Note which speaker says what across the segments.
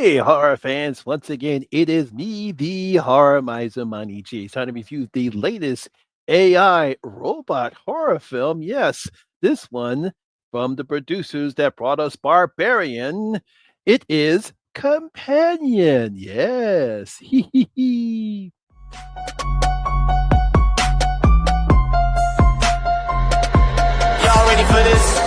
Speaker 1: Hey, horror fans! Once again, it is me, the horror miser Money G, trying to review the latest AI robot horror film. Yes, this one from the producers that brought us Barbarian. It is Companion. Yes.
Speaker 2: Y'all ready for this?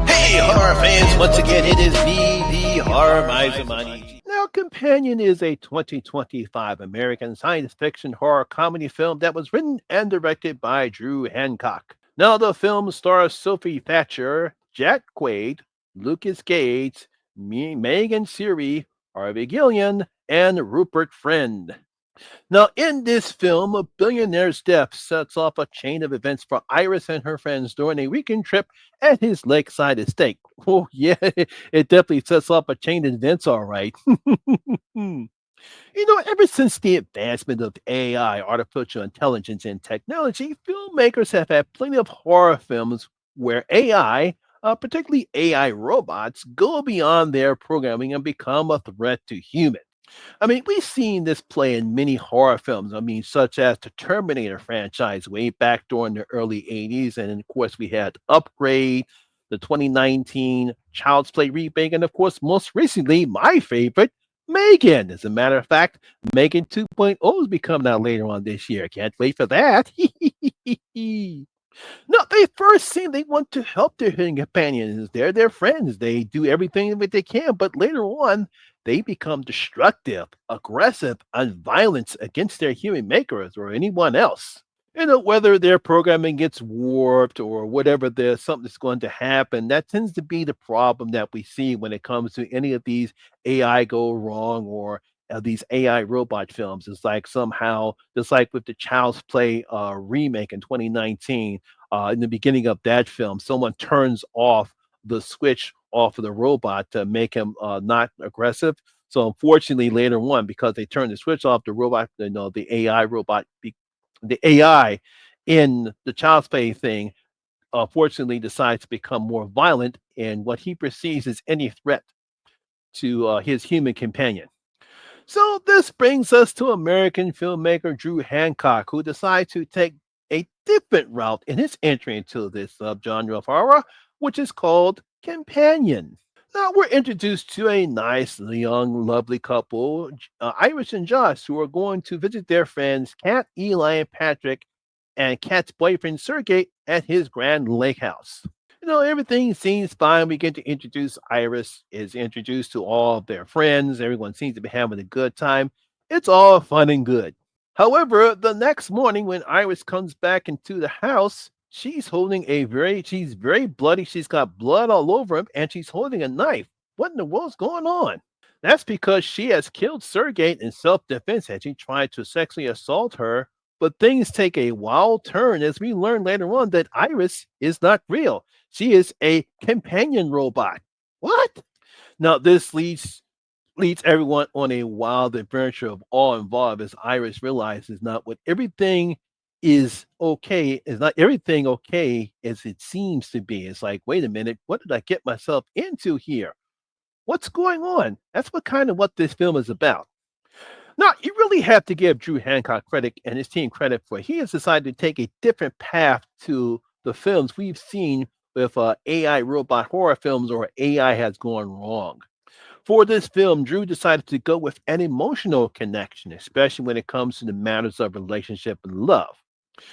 Speaker 2: Hey, horror fans!
Speaker 1: Once again, it is me, the horror miser Money. Now, Companion is a 2025 American science fiction horror comedy film that was written and directed by Drew Hancock. Now, the film stars Sophie Thatcher, Jack Quaid, Lucas Gage, Megan Siri, Harvey Gillian, and Rupert Friend. Now, in this film, a billionaire's death sets off a chain of events for Iris and her friends during a weekend trip at his lakeside estate. Oh, yeah, it definitely sets off a chain of events, all right. Ever since the advancement of AI, artificial intelligence, and technology, filmmakers have had plenty of horror films where AI, particularly AI robots, go beyond their programming and become a threat to humans. I mean, we've seen this play in many horror films. I mean, such as the Terminator franchise way back during the early 80s. And of course, we had Upgrade, the 2019 Child's Play remake, and of course, most recently, my favorite, Megan. As a matter of fact, Megan 2.0 is becoming out later on this year. Can't wait for that. No, they first seem they want to help their hidden companions. They're their friends. They do everything that they can, but later on, they become destructive, aggressive, and violent against their human makers or anyone else. Whether their programming gets warped or whatever, there's something that's going to happen. That tends to be the problem that we see when it comes to any of these AI go wrong or these AI robot films. It's like somehow, just like with the Child's Play remake in 2019, in the beginning of that film, someone turns off the switch off of the robot to make him not aggressive. So unfortunately, later on, because they turned the switch off, the robot, the AI robot, the AI in the Child's Play thing, unfortunately decides to become more violent in what he perceives as any threat to his human companion. So this brings us to American filmmaker Drew Hancock, who decides to take a different route in his entry into this subgenre of horror, which is called Companion. Now we're introduced to a nice, young, lovely couple, Iris and Josh, who are going to visit their friends Kat, Eli, and Patrick, and Kat's boyfriend Sergey at his grand lake house. Everything seems fine. We get to introduce Iris, is introduced to all of their friends. Everyone seems to be having a good time. It's all fun and good. However, the next morning when Iris comes back into the house, she's very bloody. She's got blood all over him, and she's holding a knife. What in the world's going on? That's because she has killed Sergey in self-defense as he tried to sexually assault her. But things take a wild turn as we learn later on that Iris is not real. She is a companion robot. What? Now this leads everyone on a wild adventure of all involved as Iris realizes not what everything is not everything okay as it seems to be. It's like, wait a minute, what did I get myself into here? What's going on? That's what this film is about. Now, you really have to give Drew Hancock credit and his team credit for he has decided to take a different path to the films we've seen with AI robot horror films or AI has gone wrong. For this film, Drew decided to go with an emotional connection, especially when it comes to the matters of relationship and love.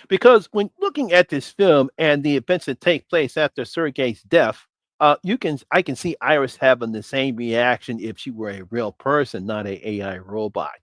Speaker 1: Because when looking at this film and the events that take place after Sergei's death, I can see Iris having the same reaction if she were a real person, not a AI robot.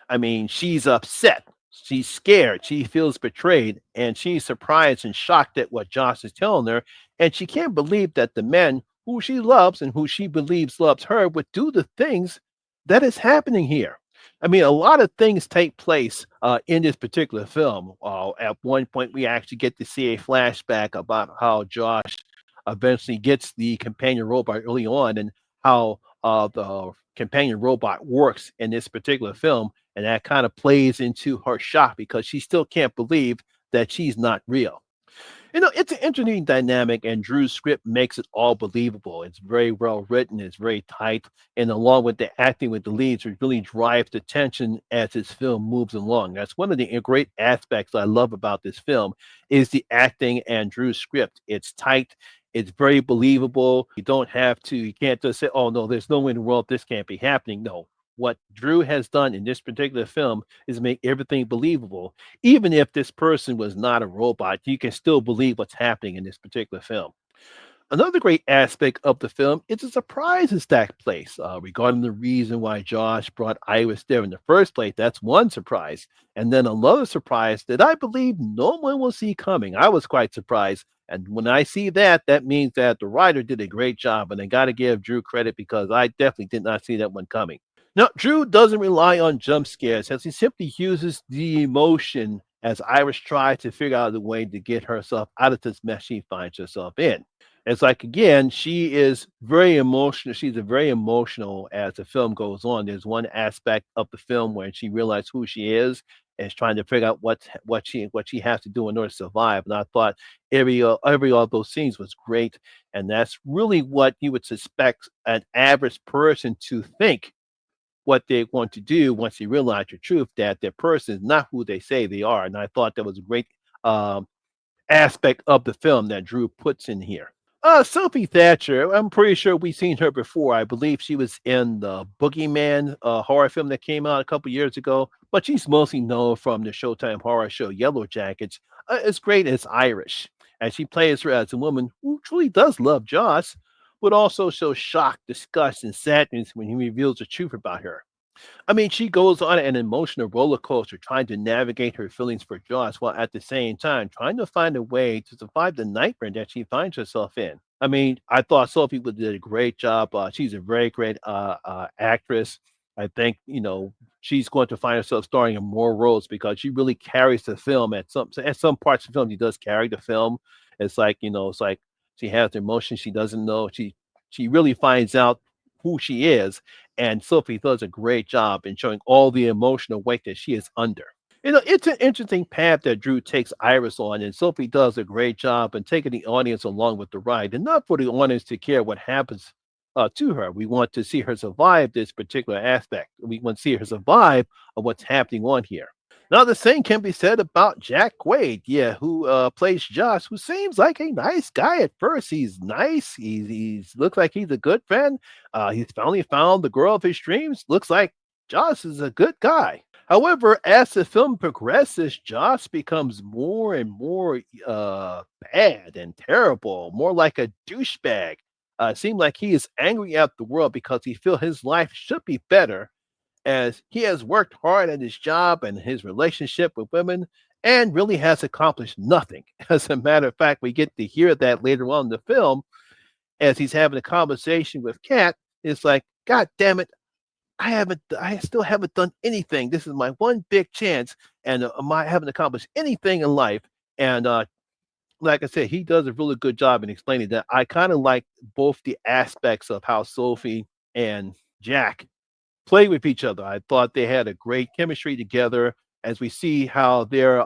Speaker 1: I mean, she's upset. She's scared. She feels betrayed, and she's surprised and shocked at what Josh is telling her. And she can't believe that the man who she loves and who she believes loves her would do the things that is happening here. I mean, a lot of things take place in this particular film. At one point, we actually get to see a flashback about how Josh eventually gets the companion robot early on and how the companion robot works in this particular film, and that kind of plays into her shock because she still can't believe that she's not real. It's an interesting dynamic, and Drew's script makes it all believable. It's very well written, it's very tight, and along with the acting with the leads, it really drives the tension as this film moves along. That's one of the great aspects I love about this film is the acting and Drew's script. It's tight, it's very believable. You can't just say, "Oh no, there's no way in the world this can't be happening." No. What Drew has done in this particular film is make everything believable even if this person was not a robot, you can still believe what's happening in this particular film. Another great aspect of the film is the surprises that place regarding the reason why Josh brought Iris there in the first place. That's one surprise. And then another surprise that I believe no one will see coming. I was quite surprised. And when I see that, that means that the writer did a great job. And I got to give Drew credit because I definitely did not see that one coming. Now, Drew doesn't rely on jump scares as he simply uses the emotion as Iris tries to figure out a way to get herself out of this mess she finds herself in. It's like again, she is very emotional. She's a very emotional as the film goes on. There's one aspect of the film where she realizes who she is and is trying to figure out what she has to do in order to survive. And I thought every all those scenes was great, and that's really what you would suspect an average person to think what they want to do once they realize the truth that their person is not who they say they are. And I thought that was a great um, aspect of the film that Drew puts in here. Sophie Thatcher, I'm pretty sure we've seen her before. I believe she was in the Boogeyman horror film that came out a couple years ago, but she's mostly known from the Showtime horror show Yellow Jackets. It's great as Irish, and she plays her as a woman who truly does love Joss, but also shows shock, disgust, and sadness when he reveals the truth about her. I mean, she goes on an emotional roller coaster trying to navigate her feelings for Joss while at the same time trying to find a way to survive the nightmare that she finds herself in. I mean, I thought Sophie did a great job. She's a very great actress. I think she's going to find herself starring in more roles because she really carries the film. At some parts of the film, she does carry the film. It's like she has the emotion she doesn't know. She really finds out who she is, and Sophie does a great job in showing all the emotional weight that she is under. It's an interesting path that Drew takes Iris on, and Sophie does a great job in taking the audience along with the ride, and not for the audience to care what happens to her. We want to see her survive this particular aspect. We want to see her survive of what's happening on here. Now, the same can be said about Jack Quaid, yeah, who plays Josh, who seems like a nice guy at first. He's nice. He's looks like he's a good friend. He's finally found the girl of his dreams. Looks like Josh is a good guy. However, as the film progresses, Josh becomes more and more bad and terrible, more like a douchebag. It seems like he is angry at the world because he feels his life should be better as he has worked hard at his job and his relationship with women and really has accomplished nothing. As a matter of fact, we get to hear that later on in the film as he's having a conversation with Kat. It's like, God damn it, I still haven't done anything. This is my one big chance, and I haven't accomplished anything in life. And like I said, he does a really good job in explaining that. I kind of like both the aspects of how Sophie and Jack play with each other. I thought they had a great chemistry together as we see how their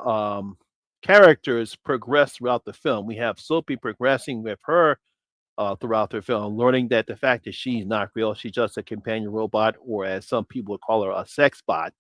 Speaker 1: characters progress throughout the film. We have Sophie progressing with her throughout the film, learning that the fact that she's not real, she's just a companion robot, or as some people would call her, a sex bot.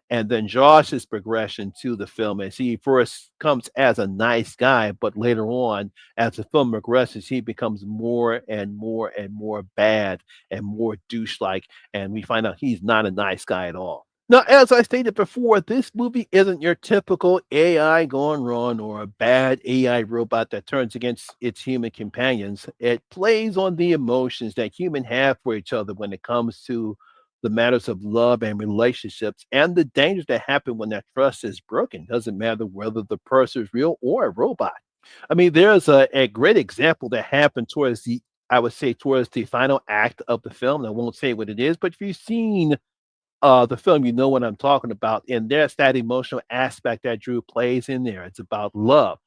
Speaker 1: And then Josh's progression to the film as he first comes as a nice guy, but later on, as the film progresses, he becomes more and more and more bad and more douche like. And we find out he's not a nice guy at all. Now, as I stated before, this movie isn't your typical AI gone wrong or a bad AI robot that turns against its human companions. It plays on the emotions that humans have for each other when it comes to the matters of love and relationships and the dangers that happen when that trust is broken. Doesn't matter whether the person is real or a robot. I mean, there's a great example that happened I would say, towards the final act of the film. And I won't say what it is, but if you've seen the film, you know what I'm talking about. And there's that emotional aspect that Drew plays in there. It's about love.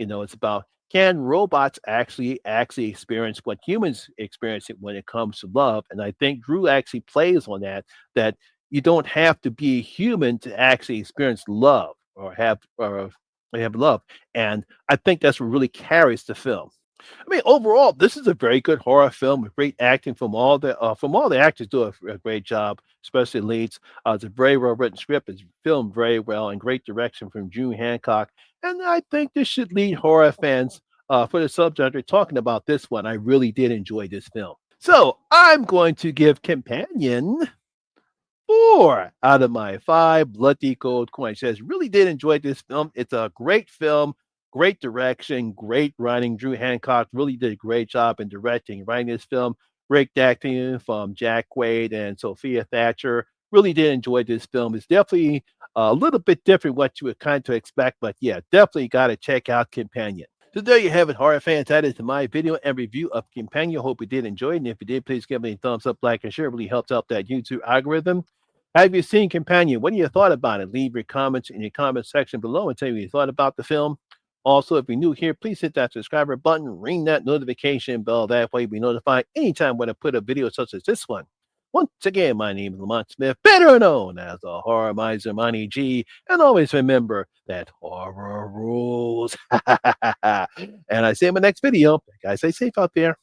Speaker 1: It's about Can robots actually experience what humans experience it when it comes to love? And I think Drew actually plays on that, that you don't have to be a human to actually experience love or have love. And I think that's what really carries the film. I mean, overall, this is a very good horror film with great acting from all the actors do a great job, especially leads. It's a very well written script. It's filmed very well and great direction from June Hancock. And I think this should lead horror fans for the subgenre talking about this one. I really did enjoy this film. So I'm going to give Companion 4 out of my 5 bloody gold coins. Says really did enjoy this film. It's a great film, great direction, great writing. Drew Hancock really did a great job in directing, and writing this film. Great acting from Jack Quaid and Sophia Thatcher. Really did enjoy this film. It's definitely a little bit different what you would kind of expect, but yeah, definitely got to check out Companion. So there you have it, horror fans. That is my video and review of Companion. Hope you did enjoy it. And if you did, please give me a thumbs up, like, and share. It really helps out that YouTube algorithm. Have you seen Companion? What do you thought about it? Leave your comments in your comment section below and tell me what you thought about the film. Also, if you're new here, please hit that subscriber button, ring that notification bell. That way, you'll be notified anytime when I put a video such as this one. Once again, my name is Lamont Smith, better known as the Horror Miser Money G. And always remember that horror rules. And I see you in my next video. Guys, stay safe out there.